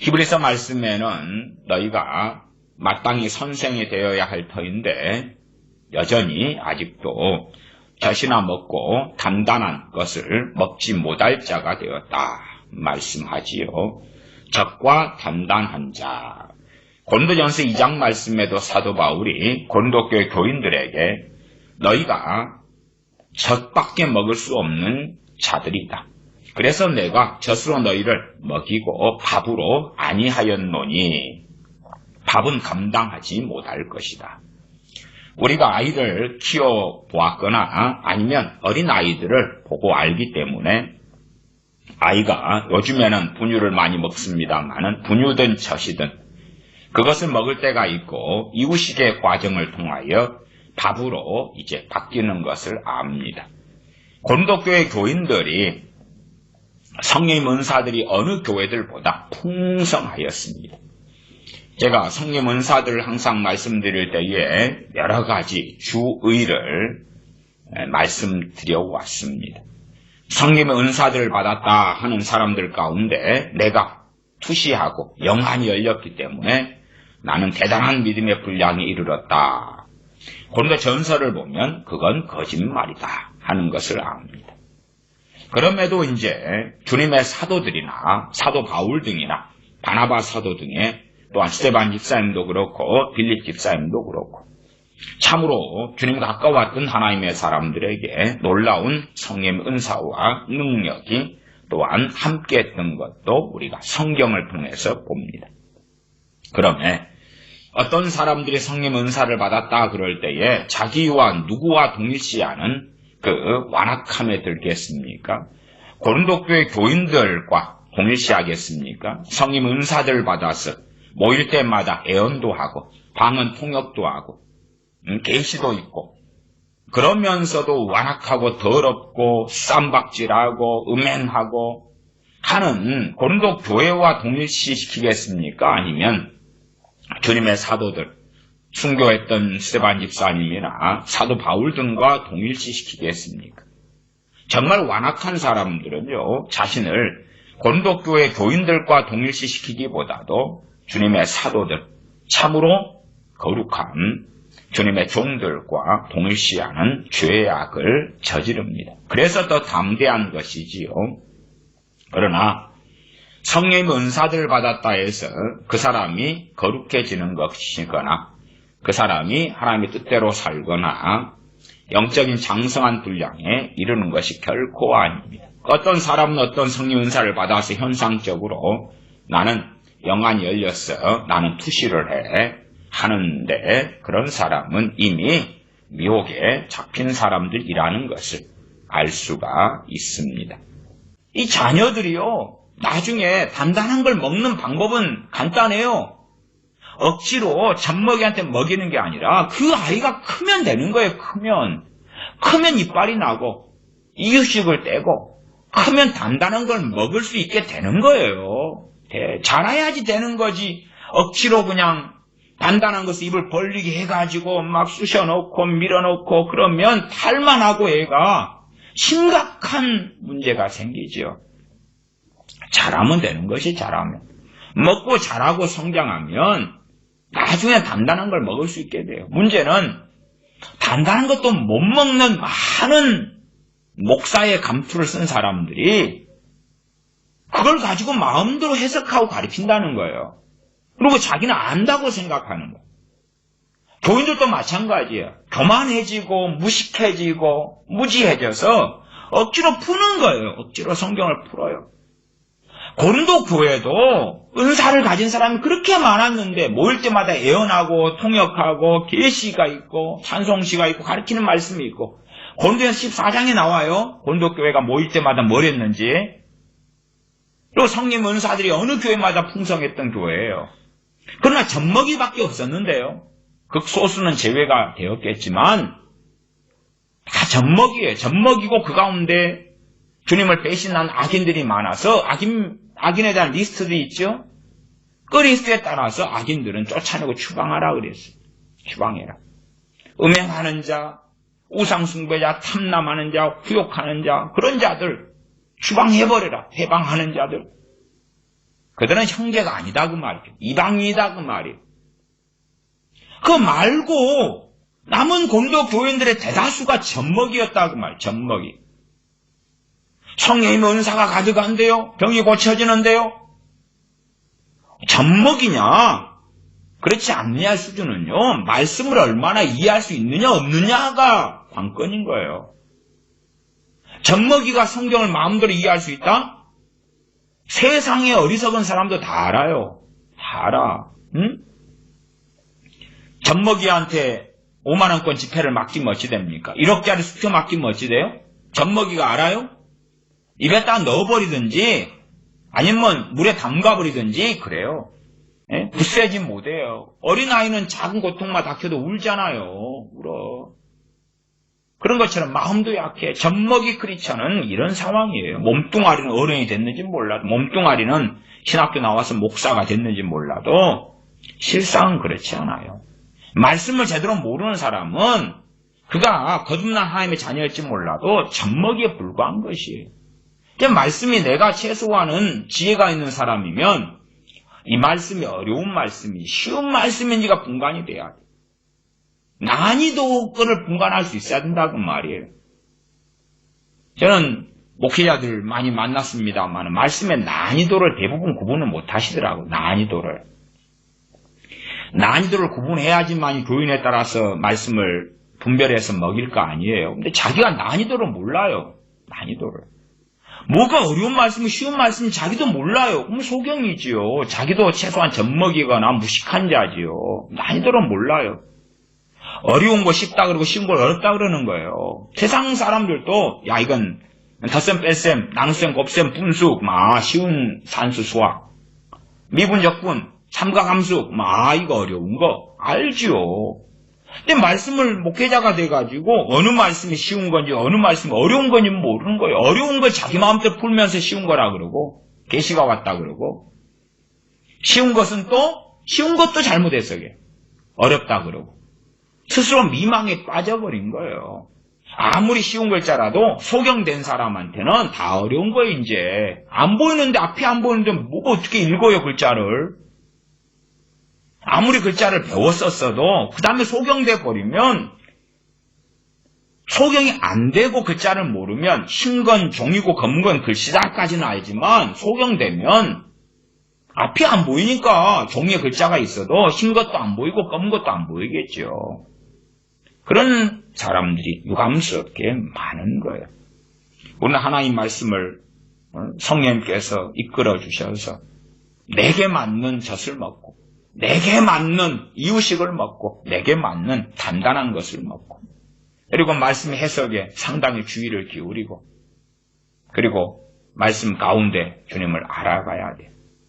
히브리서 말씀에는 너희가 마땅히 선생이 되어야 할 터인데 여전히 아직도 젖이나 먹고 단단한 것을 먹지 못할 자가 되었다 말씀하지요. 젖과 단단한 자. 고린도전서 2장 말씀에도 사도 바울이 고린도교회 교인들에게 너희가 젖밖에 먹을 수 없는 자들이다. 그래서 내가 젖으로 너희를 먹이고 밥으로 아니하였노니 밥은 감당하지 못할 것이다. 우리가 아이를 키워보았거나 아니면 어린 아이들을 보고 알기 때문에 아이가 요즘에는 분유를 많이 먹습니다만은 분유든 젖이든 그것을 먹을 때가 있고 이유식의 과정을 통하여 밥으로 이제 바뀌는 것을 압니다. 고린도교회 교인들이 성령 은사들이 어느 교회들보다 풍성하였습니다. 제가 성령 은사들을 항상 말씀드릴 때에 여러 가지 주의를 말씀드려 왔습니다. 성령의 은사들을 받았다 하는 사람들 가운데 내가 투시하고 영안이 열렸기 때문에 나는 대단한 믿음의 분량에 이르렀다. 고린도 전서를 보면 그건 거짓말이다 하는 것을 압니다. 그럼에도 이제 주님의 사도들이나 사도 바울 등이나 바나바 사도 등의 또한 스데반 집사님도 그렇고 빌립 집사님도 그렇고 참으로 주님과 가까웠던 하나님의 사람들에게 놀라운 성령의 은사와 능력이 또한 함께했던 것도 우리가 성경을 통해서 봅니다. 그러면 어떤 사람들이 성령의 은사를 받았다 그럴 때에 자기와 누구와 동일시하는 그 완악함에 들겠습니까? 고린도교회 교인들과 동일시하겠습니까? 성령 은사들을 받아서 모일 때마다 애언도 하고 방언 통역도 하고 계시도 있고 그러면서도 완악하고 더럽고 쌈박질하고 음행하고 하는 고린도 교회와 동일시시키겠습니까? 아니면 주님의 사도들 순교했던 스데반 집사님이나 사도 바울 등과 동일시시키겠습니까? 정말 완악한 사람들은요 자신을 고린도 교회 교인들과 동일시시키기보다도 주님의 사도들 참으로 거룩한 주님의 종들과 동일시하는 죄악을 저지릅니다. 그래서 더 담대한 것이지요. 그러나 성령의 은사들을 받았다 해서 그 사람이 거룩해지는 것이거나 그 사람이 하나님의 뜻대로 살거나 영적인 장성한 분량에 이르는 것이 결코 아닙니다. 어떤 사람은 어떤 성령 은사를 받아서 현상적으로 나는 영안이 열렸어, 나는 투시를 해 하는데 그런 사람은 이미 미혹에 잡힌 사람들이라는 것을 알 수가 있습니다. 이 자녀들이요 나중에 단단한 걸 먹는 방법은 간단해요. 억지로 젖먹이한테 먹이는 게 아니라 그 아이가 크면 되는 거예요. 크면 이빨이 나고 이유식을 떼고 크면 단단한 걸 먹을 수 있게 되는 거예요. 자라야지 되는 거지. 억지로 그냥 단단한 것을 입을 벌리게 해가지고 막 쑤셔놓고 밀어놓고 그러면 탈만하고 애가 심각한 문제가 생기죠. 잘하면 되는 것이 잘하면. 먹고 자라고 성장하면 나중에 단단한 걸 먹을 수 있게 돼요. 문제는 단단한 것도 못 먹는 많은 목사의 감투를 쓴 사람들이 그걸 가지고 마음대로 해석하고 가르친다는 거예요. 그리고 자기는 안다고 생각하는 거예요. 교인들도 마찬가지예요. 교만해지고 무식해지고 무지해져서 억지로 푸는 거예요. 억지로 성경을 풀어요. 고린도 교회도 은사를 가진 사람이 그렇게 많았는데 모일 때마다 예언하고 통역하고 계시가 있고 찬송시가 있고 가르치는 말씀이 있고 고린도전서 14장에 나와요. 고린도 교회가 모일 때마다 뭘 했는지. 그리고 성령 은사들이 어느 교회마다 풍성했던 교회예요. 그러나 젖먹이밖에 없었는데요. 극소수는 제외가 되었겠지만 다 젖먹이에요. 젖먹이고 그 가운데 주님을 배신한 악인들이 많아서 악인에 대한 리스트도 있죠. 그 리스트에 따라서 악인들은 쫓아내고 추방하라 그랬어요. 추방해라. 음행하는 자, 우상숭배자, 탐남하는 자, 후욕하는 자, 그런 자들 추방해버려라. 해방하는 자들. 그들은 형제가 아니다 그 말이죠. 이방인이다 그 말이에요. 그거 말고 남은 고린도 교인들의 대다수가 젖먹이였다 그 말이에요. 젖먹이. 성령의 은사가 가득한데요. 병이 고쳐지는데요. 젖먹이냐? 그렇지 않느냐 수준은요. 말씀을 얼마나 이해할 수 있느냐 없느냐가 관건인 거예요. 젖먹이가 성경을 마음대로 이해할 수 있다? 세상의 어리석은 사람도 다 알아요. 다 알아. 응? 젖먹이한테 5만원권 지폐를 맡기면 어찌 됩니까? 1억짜리 수표 맡기면 어찌 돼요? 젖먹이가 알아요? 입에다 넣어버리든지 아니면 물에 담가버리든지 그래요. 예? 굳세지 못해요. 어린아이는 작은 고통만 닥쳐도 울잖아요. 울어. 그런 것처럼 마음도 약해. 젖먹이 크리스천은 이런 상황이에요. 몸뚱아리는 어른이 됐는지 몰라도, 몸뚱아리는 신학교 나와서 목사가 됐는지 몰라도 실상은 그렇지 않아요. 말씀을 제대로 모르는 사람은 그가 거듭난 하나님의 자녀일지 몰라도 젖먹이에 불과한 것이에요. 말씀이 내가 최소화하는 지혜가 있는 사람이면 이 말씀이 어려운 말씀이 쉬운 말씀인지가 분간이 돼야 돼. 난이도를 분간할 수 있어야 된다고 말이에요. 저는 목회자들 많이 만났습니다만 말씀의 난이도를 대부분 구분을 못 하시더라고요. 난이도를 구분해야지만 교인에 따라서 말씀을 분별해서 먹일 거 아니에요. 근데 자기가 난이도를 몰라요. 난이도를. 뭐가 어려운 말씀이 쉬운 말씀이 자기도 몰라요. 그럼 소경이지요. 자기도 최소한 젖먹이거나 무식한 자지요. 난이도를 몰라요. 어려운 거 쉽다 그러고 쉬운 걸 어렵다 그러는 거예요. 세상 사람들도 야 이건 덧셈 뺄셈 나눗셈 곱셈 분수 쉬운 산수 수학 미분적분 삼각함수 이거 어려운 거 알지요. 근데 말씀을 목회자가 돼가지고 어느 말씀이 쉬운 건지 어느 말씀이 어려운 건지 모르는 거예요. 어려운 걸 자기 마음대로 풀면서 쉬운 거라 그러고 계시가 왔다 그러고 쉬운 것은 또 쉬운 것도 잘못해서 어렵다 그러고 스스로 미망에 빠져버린 거예요. 아무리 쉬운 글자라도 소경된 사람한테는 다 어려운 거예요. 이제 안 보이는데 앞이 안 보이는데 뭐 어떻게 읽어요 글자를. 아무리 글자를 배웠었어도 그 다음에 소경돼 버리면 소경이 안 되고 글자를 모르면 흰 건 종이고 검은 건 글씨다까지는 알지만 소경되면 앞이 안 보이니까 종이에 글자가 있어도 흰 것도 안 보이고 검은 것도 안 보이겠죠. 그런 사람들이 유감스럽게 많은 거예요. 우리는 하나님 말씀을 성령님께서 이끌어 주셔서 내게 맞는 젖을 먹고 내게 맞는 이유식을 먹고 내게 맞는 단단한 것을 먹고 그리고 말씀 해석에 상당히 주의를 기울이고 그리고 말씀 가운데 주님을 알아가야 돼.